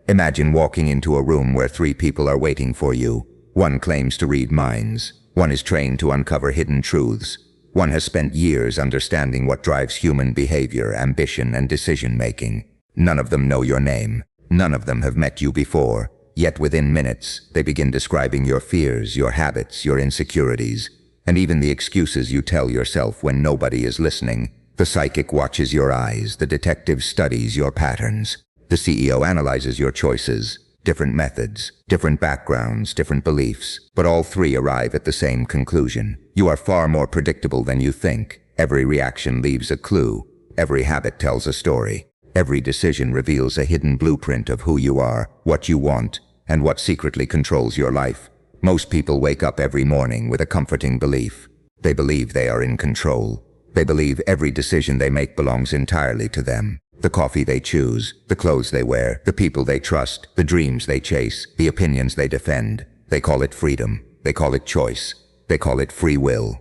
Imagine walking into a room where three people are waiting for you. One claims to read minds. One is trained to uncover hidden truths. One has spent years understanding what drives human behavior, ambition, and decision-making. None of them know your name. None of them have met you before. Yet within minutes, they begin describing your fears, your habits, your insecurities, and even the excuses you tell yourself when nobody is listening. The psychic watches your eyes. The detective studies your patterns. The CEO analyzes your choices. Different methods, different backgrounds, different beliefs, but all three arrive at the same conclusion. You are far more predictable than you think. Every reaction leaves a clue. Every habit tells a story. Every decision reveals a hidden blueprint of who you are, what you want, and what secretly controls your life. Most people wake up every morning with a comforting belief. They believe they are in control. They believe every decision they make belongs entirely to them. The coffee they choose, the clothes they wear, the people they trust, the dreams they chase, the opinions they defend. They call it freedom. They call it choice. They call it free will.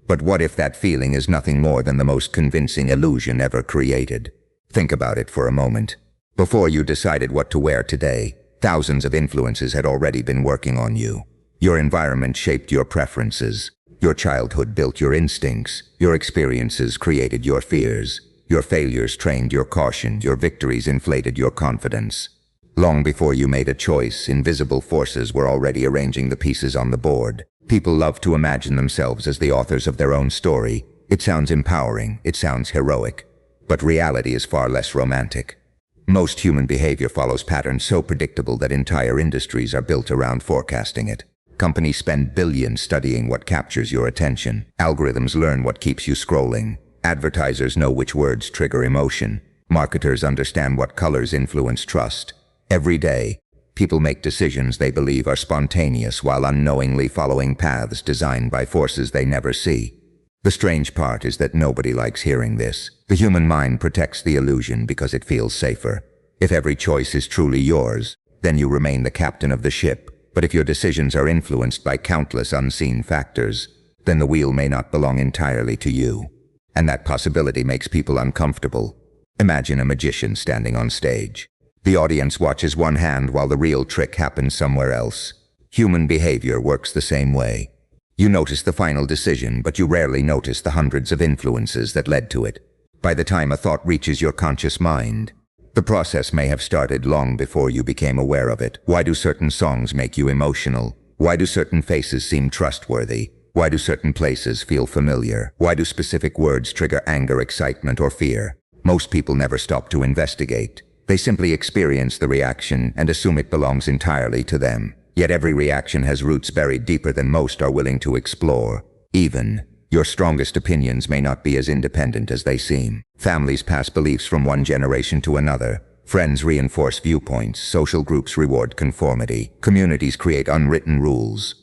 But what if that feeling is nothing more than the most convincing illusion ever created? Think about it for a moment. Before you decided what to wear today, thousands of influences had already been working on you. Your environment shaped your preferences. Your childhood built your instincts. Your experiences created your fears. Your failures trained your caution. Your victories inflated your confidence. Long before you made a choice, invisible forces were already arranging the pieces on the board. People love to imagine themselves as the authors of their own story. It sounds empowering. It sounds heroic. But reality is far less romantic. Most human behavior follows patterns so predictable that entire industries are built around forecasting it. Companies spend billions studying what captures your attention. Algorithms learn what keeps you scrolling. Advertisers know which words trigger emotion. Marketers understand what colors influence trust. Every day, people make decisions they believe are spontaneous while unknowingly following paths designed by forces they never see. The strange part is that nobody likes hearing this. The human mind protects the illusion because it feels safer. If every choice is truly yours, then you remain the captain of the ship. But if your decisions are influenced by countless unseen factors, then the wheel may not belong entirely to you. And that possibility makes people uncomfortable. Imagine a magician standing on stage. The audience watches one hand while the real trick happens somewhere else. Human behavior works the same way. You notice the final decision, but you rarely notice the hundreds of influences that led to it. By the time a thought reaches your conscious mind, the process may have started long before you became aware of it. Why do certain songs make you emotional? Why do certain faces seem trustworthy? Why do certain places feel familiar? Why do specific words trigger anger, excitement, or fear? Most people never stop to investigate. They simply experience the reaction and assume it belongs entirely to them. Yet every reaction has roots buried deeper than most are willing to explore. Even your strongest opinions may not be as independent as they seem. Families pass beliefs from one generation to another. Friends reinforce viewpoints. Social groups reward conformity. Communities create unwritten rules.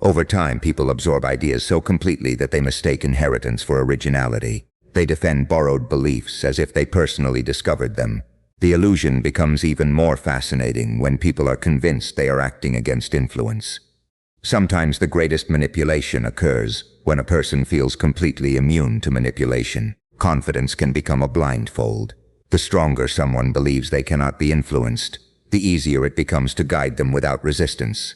Over time, people absorb ideas so completely that they mistake inheritance for originality. They defend borrowed beliefs as if they personally discovered them. The illusion becomes even more fascinating when people are convinced they are acting against influence. Sometimes the greatest manipulation occurs when a person feels completely immune to manipulation. Confidence can become a blindfold. The stronger someone believes they cannot be influenced, the easier it becomes to guide them without resistance.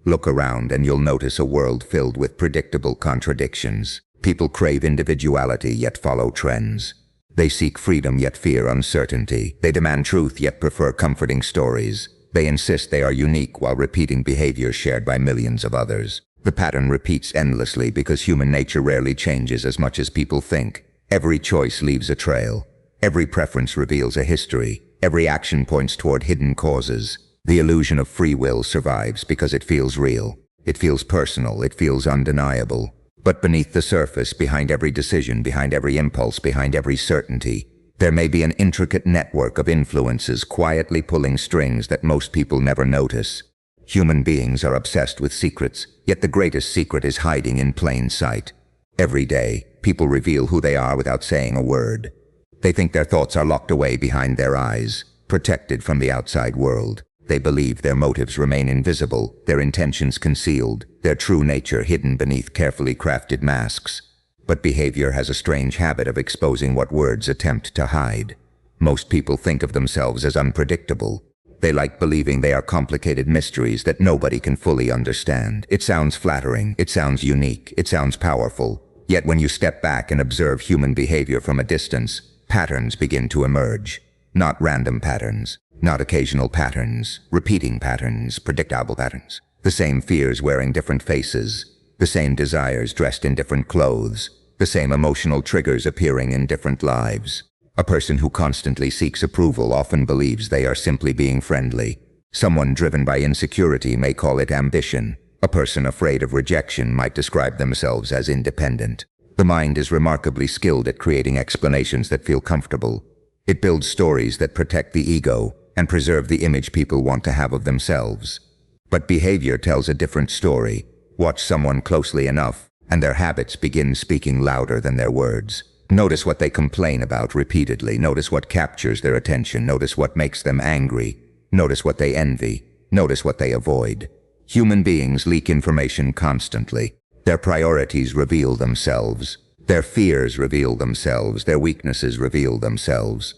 Look around and you'll notice a world filled with predictable contradictions. People crave individuality yet follow trends. They seek freedom yet fear uncertainty. They demand truth yet prefer comforting stories. They insist they are unique while repeating behaviors shared by millions of others. The pattern repeats endlessly because human nature rarely changes as much as people think. Every choice leaves a trail. Every preference reveals a history. Every action points toward hidden causes. The illusion of free will survives because it feels real. It feels personal. It feels undeniable. But beneath the surface, behind every decision, behind every impulse, behind every certainty, there may be an intricate network of influences quietly pulling strings that most people never notice. Human beings are obsessed with secrets, yet the greatest secret is hiding in plain sight. Every day, people reveal who they are without saying a word. They think their thoughts are locked away behind their eyes, protected from the outside world. They believe their motives remain invisible, their intentions concealed, their true nature hidden beneath carefully crafted masks. But behavior has a strange habit of exposing what words attempt to hide. Most people think of themselves as unpredictable. They like believing they are complicated mysteries that nobody can fully understand. It sounds flattering, it sounds unique, it sounds powerful. Yet when you step back and observe human behavior from a distance, patterns begin to emerge. Not random patterns, not occasional patterns, repeating patterns, predictable patterns. The same fears wearing different faces, the same desires dressed in different clothes, the same emotional triggers appearing in different lives. A person who constantly seeks approval often believes they are simply being friendly. Someone driven by insecurity may call it ambition. A person afraid of rejection might describe themselves as independent. The mind is remarkably skilled at creating explanations that feel comfortable. It builds stories that protect the ego and preserve the image people want to have of themselves. But behavior tells a different story. Watch someone closely enough, and their habits begin speaking louder than their words. Notice what they complain about repeatedly. Notice what captures their attention. Notice what makes them angry. Notice what they envy. Notice what they avoid. Human beings leak information constantly. Their priorities reveal themselves. Their fears reveal themselves. Their weaknesses reveal themselves.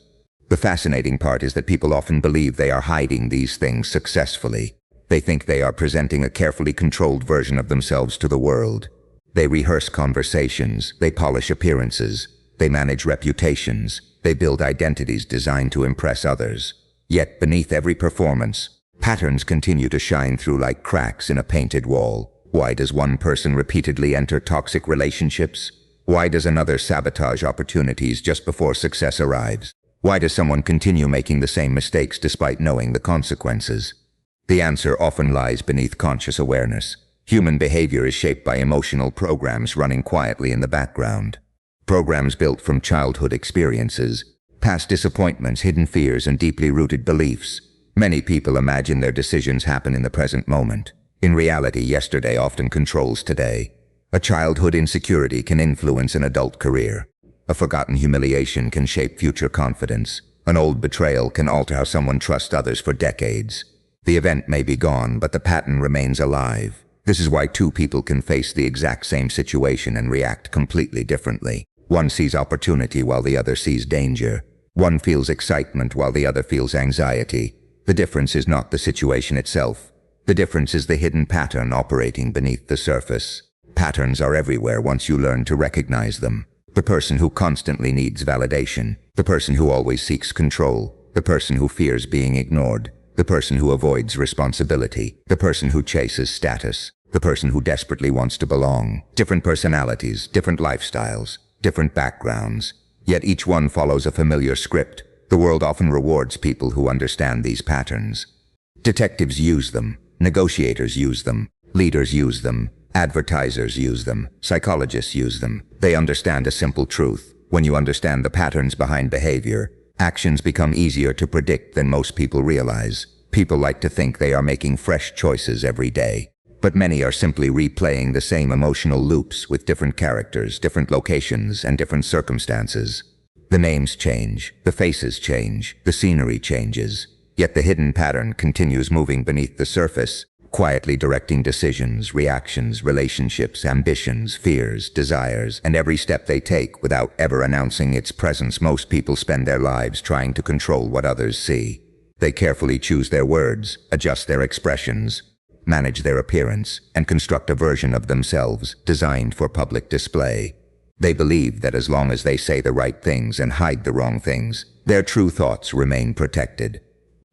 The fascinating part is that people often believe they are hiding these things successfully. They think they are presenting a carefully controlled version of themselves to the world. They rehearse conversations. They polish appearances. They manage reputations. They build identities designed to impress others. Yet beneath every performance, patterns continue to shine through like cracks in a painted wall. Why does one person repeatedly enter toxic relationships? Why does another sabotage opportunities just before success arrives? Why does someone continue making the same mistakes despite knowing the consequences? The answer often lies beneath conscious awareness. Human behavior is shaped by emotional programs running quietly in the background. Programs built from childhood experiences, past disappointments, hidden fears, and deeply rooted beliefs. Many people imagine their decisions happen in the present moment. In reality, yesterday often controls today. A childhood insecurity can influence an adult career. A forgotten humiliation can shape future confidence. An old betrayal can alter how someone trusts others for decades. The event may be gone, but the pattern remains alive. This is why two people can face the exact same situation and react completely differently. One sees opportunity while the other sees danger. One feels excitement while the other feels anxiety. The difference is not the situation itself. The difference is the hidden pattern operating beneath the surface. Patterns are everywhere once you learn to recognize them. The person who constantly needs validation. The person who always seeks control. The person who fears being ignored. The person who avoids responsibility. The person who chases status. The person who desperately wants to belong. Different personalities, different lifestyles, different backgrounds. Yet each one follows a familiar script. The world often rewards people who understand these patterns. Detectives use them. Negotiators use them. Leaders use them. Advertisers use them. Psychologists use them. They understand a simple truth. When you understand the patterns behind behavior, actions become easier to predict than most people realize. People like to think they are making fresh choices every day. But many are simply replaying the same emotional loops with different characters, different locations, and different circumstances. The names change, the faces change, the scenery changes. Yet the hidden pattern continues moving beneath the surface, quietly directing decisions, reactions, relationships, ambitions, fears, desires, and every step they take without ever announcing its presence. Most people spend their lives trying to control what others see. They carefully choose their words, adjust their expressions, manage their appearance, and construct a version of themselves designed for public display. They believe that as long as they say the right things and hide the wrong things, their true thoughts remain protected.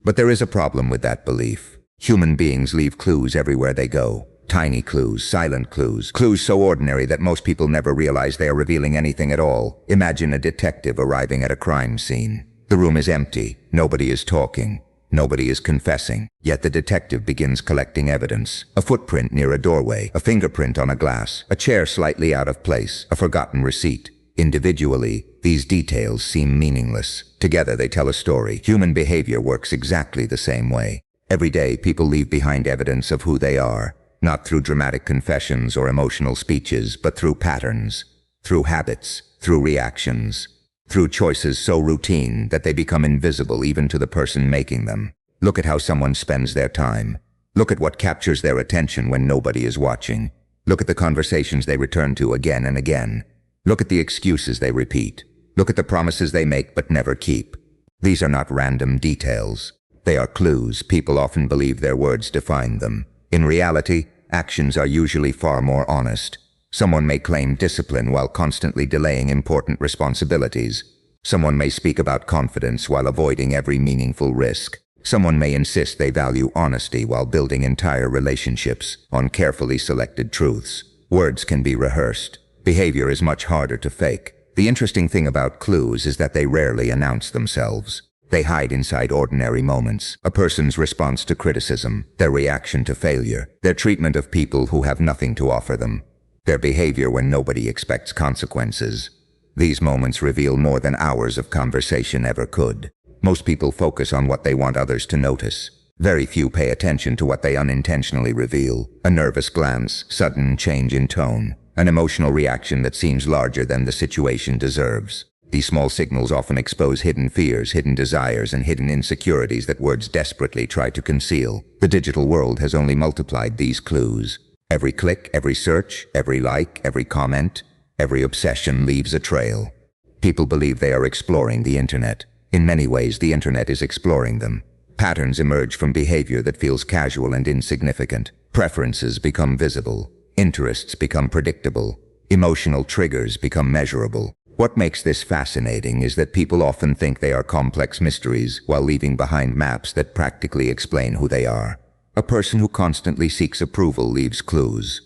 But there is a problem with that belief. Human beings leave clues everywhere they go. Tiny clues, silent clues, clues so ordinary that most people never realize they are revealing anything at all. Imagine a detective arriving at a crime scene. The room is empty. Nobody is talking. Nobody is confessing. Yet the detective begins collecting evidence. A footprint near a doorway, a fingerprint on a glass, a chair slightly out of place, a forgotten receipt. Individually, these details seem meaningless. Together they tell a story. Human behavior works exactly the same way. Every day, people leave behind evidence of who they are, not through dramatic confessions or emotional speeches, but through patterns, through habits, through reactions, through choices so routine that they become invisible even to the person making them. Look at how someone spends their time. Look at what captures their attention when nobody is watching. Look at the conversations they return to again and again. Look at the excuses they repeat. Look at the promises they make but never keep. These are not random details. They are clues. People often believe their words define them. In reality, actions are usually far more honest. Someone may claim discipline while constantly delaying important responsibilities. Someone may speak about confidence while avoiding every meaningful risk. Someone may insist they value honesty while building entire relationships on carefully selected truths. Words can be rehearsed. Behavior is much harder to fake. The interesting thing about clues is that they rarely announce themselves. They hide inside ordinary moments. A person's response to criticism, their reaction to failure, their treatment of people who have nothing to offer them, their behavior when nobody expects consequences. These moments reveal more than hours of conversation ever could. Most people focus on what they want others to notice. Very few pay attention to what they unintentionally reveal. A nervous glance, sudden change in tone, an emotional reaction that seems larger than the situation deserves. These small signals often expose hidden fears, hidden desires, and hidden insecurities that words desperately try to conceal. The digital world has only multiplied these clues. Every click, every search, every like, every comment, every obsession leaves a trail. People believe they are exploring the internet. In many ways, the internet is exploring them. Patterns emerge from behavior that feels casual and insignificant. Preferences become visible. Interests become predictable. Emotional triggers become measurable. What makes this fascinating is that people often think they are complex mysteries while leaving behind maps that practically explain who they are. A person who constantly seeks approval leaves clues.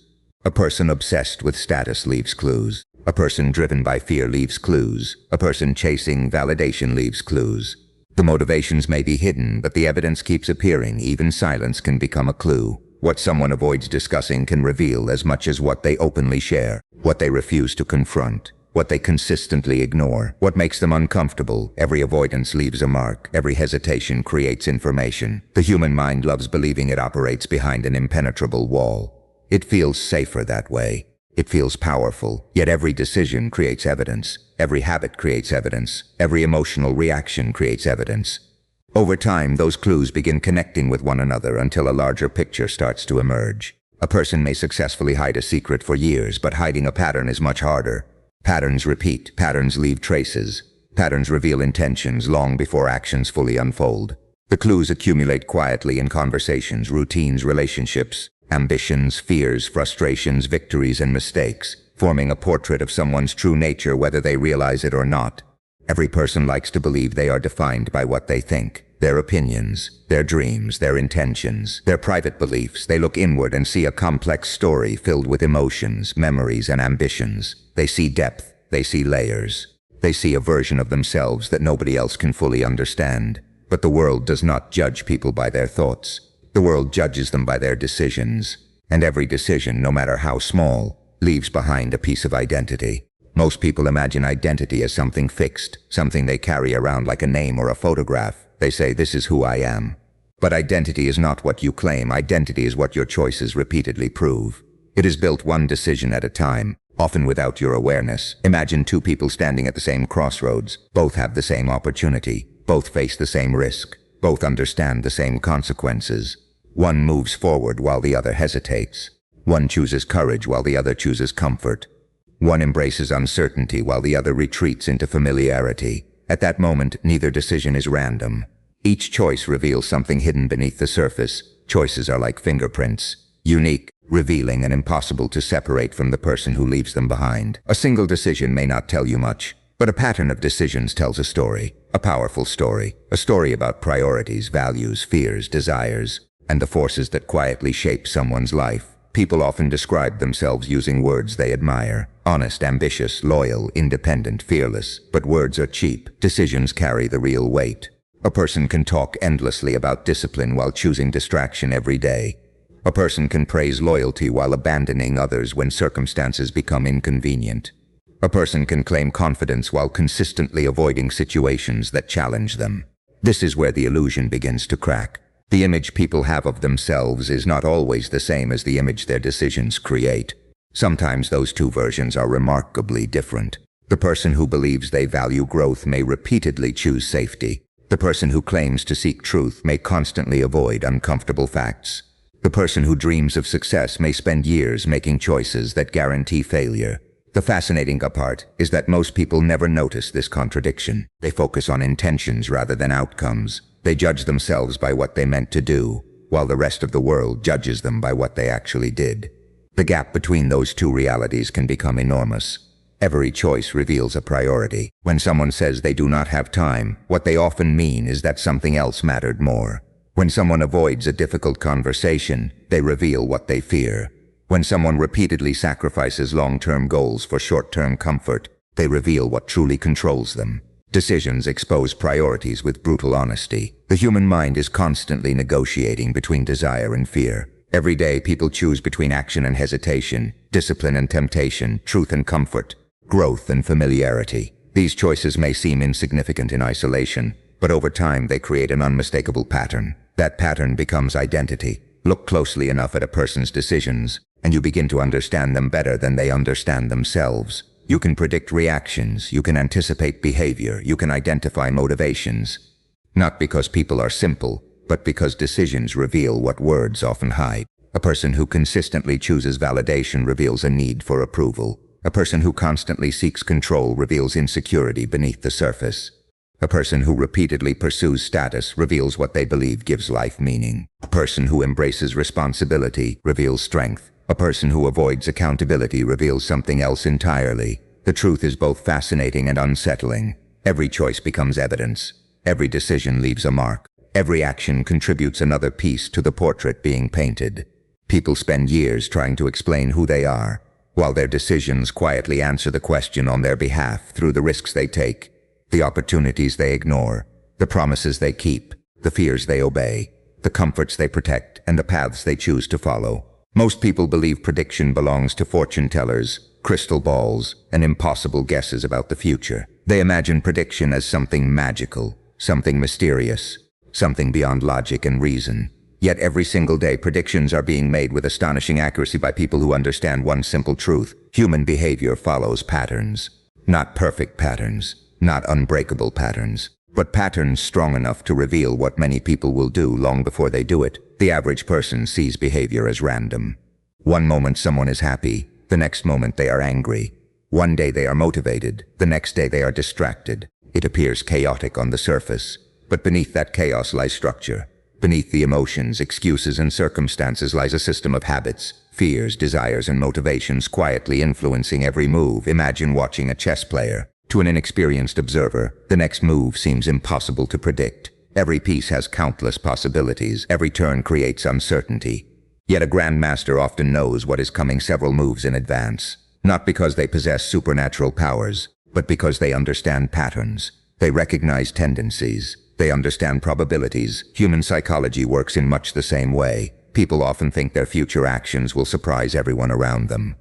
A person obsessed with status leaves clues. A person driven by fear leaves clues. A person chasing validation leaves clues. The motivations may be hidden, but the evidence keeps appearing. Even silence can become a clue. What someone avoids discussing can reveal as much as what they openly share, what they refuse to confront, what they consistently ignore, what makes them uncomfortable. Every avoidance leaves a mark. Every hesitation creates information. The human mind loves believing it operates behind an impenetrable wall. It feels safer that way. It feels powerful. Yet every decision creates evidence. Every habit creates evidence. Every emotional reaction creates evidence. Over time, those clues begin connecting with one another until a larger picture starts to emerge. A person may successfully hide a secret for years, but hiding a pattern is much harder. Patterns repeat. Patterns leave traces. Patterns reveal intentions long before actions fully unfold. The clues accumulate quietly in conversations, routines, relationships, ambitions, fears, frustrations, victories, and mistakes, forming a portrait of someone's true nature whether they realize it or not. Every person likes to believe they are defined by what they think, their opinions, their dreams, their intentions, their private beliefs. They look inward and see a complex story filled with emotions, memories, and ambitions. They see depth, they see layers. They see a version of themselves that nobody else can fully understand. But the world does not judge people by their thoughts. The world judges them by their decisions. And every decision, no matter how small, leaves behind a piece of identity. Most people imagine identity as something fixed, something they carry around like a name or a photograph. They say, "This is who I am." But identity is not what you claim. Identity is what your choices repeatedly prove. It is built one decision at a time, often without your awareness. Imagine two people standing at the same crossroads. Both have the same opportunity. Both face the same risk. Both understand the same consequences. One moves forward while the other hesitates. One chooses courage while the other chooses comfort. One embraces uncertainty while the other retreats into familiarity. At that moment, neither decision is random. Each choice reveals something hidden beneath the surface. Choices are like fingerprints, unique, revealing, and impossible to separate from the person who leaves them behind. A single decision may not tell you much, but a pattern of decisions tells a story, a powerful story, a story about priorities, values, fears, desires, and the forces that quietly shape someone's life. People often describe themselves using words they admire: honest, ambitious, loyal, independent, fearless. But words are cheap. Decisions carry the real weight. A person can talk endlessly about discipline while choosing distraction every day. A person can praise loyalty while abandoning others when circumstances become inconvenient. A person can claim confidence while consistently avoiding situations that challenge them. This is where the illusion begins to crack. The image people have of themselves is not always the same as the image their decisions create. Sometimes those two versions are remarkably different. The person who believes they value growth may repeatedly choose safety. The person who claims to seek truth may constantly avoid uncomfortable facts. The person who dreams of success may spend years making choices that guarantee failure. The fascinating part is that most people never notice this contradiction. They focus on intentions rather than outcomes. They judge themselves by what they meant to do, while the rest of the world judges them by what they actually did. The gap between those two realities can become enormous. Every choice reveals a priority. When someone says they do not have time, what they often mean is that something else mattered more. When someone avoids a difficult conversation, they reveal what they fear. When someone repeatedly sacrifices long-term goals for short-term comfort, they reveal what truly controls them. Decisions expose priorities with brutal honesty. The human mind is constantly negotiating between desire and fear. Every day, people choose between action and hesitation, discipline and temptation, truth and comfort, growth and familiarity. These choices may seem insignificant in isolation, but over time they create an unmistakable pattern. That pattern becomes identity. Look closely enough at a person's decisions, and you begin to understand them better than they understand themselves. You can predict reactions, you can anticipate behavior, you can identify motivations. Not because people are simple, but because decisions reveal what words often hide. A person who consistently chooses validation reveals a need for approval. A person who constantly seeks control reveals insecurity beneath the surface. A person who repeatedly pursues status reveals what they believe gives life meaning. A person who embraces responsibility reveals strength. A person who avoids accountability reveals something else entirely. The truth is both fascinating and unsettling. Every choice becomes evidence. Every decision leaves a mark. Every action contributes another piece to the portrait being painted. People spend years trying to explain who they are, while their decisions quietly answer the question on their behalf through the risks they take, the opportunities they ignore, the promises they keep, the fears they obey, the comforts they protect, and the paths they choose to follow. Most people believe prediction belongs to fortune tellers, crystal balls, and impossible guesses about the future. They imagine prediction as something magical, something mysterious, something beyond logic and reason. Yet every single day, predictions are being made with astonishing accuracy by people who understand one simple truth. Human behavior follows patterns. Not perfect patterns, not unbreakable patterns, but patterns strong enough to reveal what many people will do long before they do it. The average person sees behavior as random. One moment someone is happy, the next moment they are angry. One day they are motivated, the next day they are distracted. It appears chaotic on the surface, but beneath that chaos lies structure. Beneath the emotions, excuses, and circumstances lies a system of habits, fears, desires, and motivations quietly influencing every move. Imagine watching a chess player. To an inexperienced observer, the next move seems impossible to predict. Every piece has countless possibilities. Every turn creates uncertainty. Yet a grandmaster often knows what is coming several moves in advance. Not because they possess supernatural powers, but because they understand patterns. They recognize tendencies. They understand probabilities. Human psychology works in much the same way. People often think their future actions will surprise everyone around them.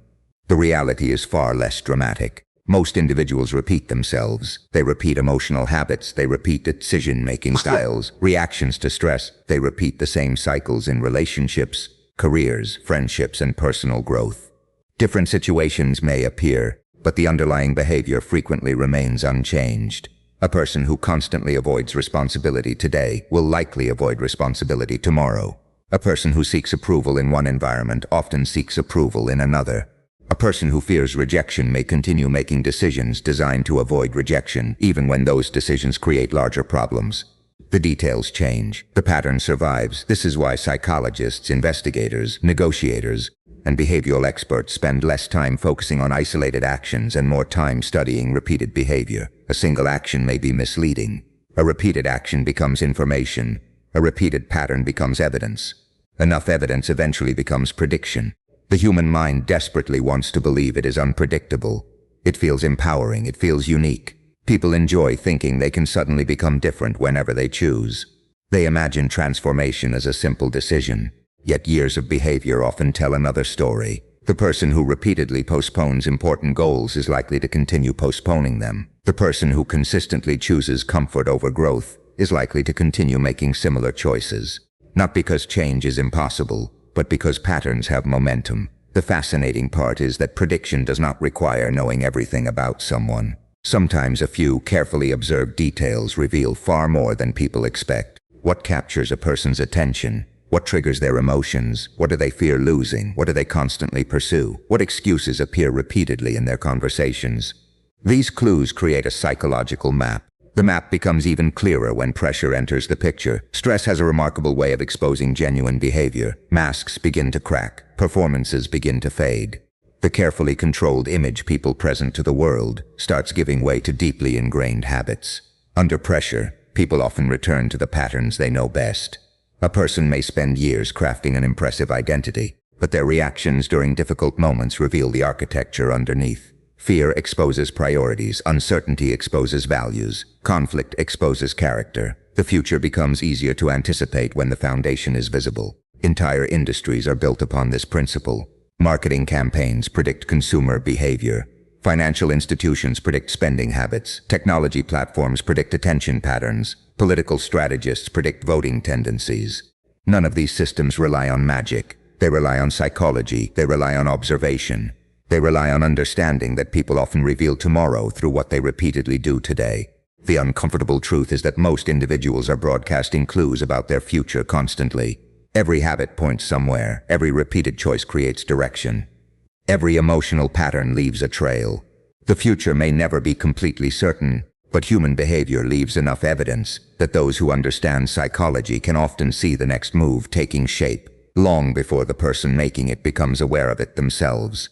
The reality is far less dramatic. Most individuals repeat themselves. They repeat emotional habits. They repeat decision-making styles, reactions to stress. They repeat the same cycles in relationships, careers, friendships, and personal growth. Different situations may appear, but the underlying behavior frequently remains unchanged. A person who constantly avoids responsibility today will likely avoid responsibility tomorrow. A person who seeks approval in one environment often seeks approval in another. A person who fears rejection may continue making decisions designed to avoid rejection, even when those decisions create larger problems. The details change. The pattern survives. This is why psychologists, investigators, negotiators, and behavioral experts spend less time focusing on isolated actions and more time studying repeated behavior. A single action may be misleading. A repeated action becomes information. A repeated pattern becomes evidence. Enough evidence eventually becomes prediction. The human mind desperately wants to believe it is unpredictable. It feels empowering. It feels unique. People enjoy thinking they can suddenly become different whenever they choose. They imagine transformation as a simple decision. Yet years of behavior often tell another story. The person who repeatedly postpones important goals is likely to continue postponing them. The person who consistently chooses comfort over growth is likely to continue making similar choices. Not because change is impossible, but because patterns have momentum. The fascinating part is that prediction does not require knowing everything about someone. Sometimes a few carefully observed details reveal far more than people expect. What captures a person's attention? What triggers their emotions? What do they fear losing? What do they constantly pursue? What excuses appear repeatedly in their conversations? These clues create a psychological map. The map becomes even clearer when pressure enters the picture. Stress has a remarkable way of exposing genuine behavior. Masks begin to crack. Performances begin to fade. The carefully controlled image people present to the world starts giving way to deeply ingrained habits. Under pressure, people often return to the patterns they know best. A person may spend years crafting an impressive identity, but their reactions during difficult moments reveal the architecture underneath. Fear exposes priorities, uncertainty exposes values, conflict exposes character. The future becomes easier to anticipate when the foundation is visible. Entire industries are built upon this principle. Marketing campaigns predict consumer behavior. Financial institutions predict spending habits. Technology platforms predict attention patterns. Political strategists predict voting tendencies. None of these systems rely on magic. They rely on psychology. They rely on observation. They rely on understanding that people often reveal tomorrow through what they repeatedly do today. The uncomfortable truth is that most individuals are broadcasting clues about their future constantly. Every habit points somewhere. Every repeated choice creates direction. Every emotional pattern leaves a trail. The future may never be completely certain, but human behavior leaves enough evidence that those who understand psychology can often see the next move taking shape long before the person making it becomes aware of it themselves.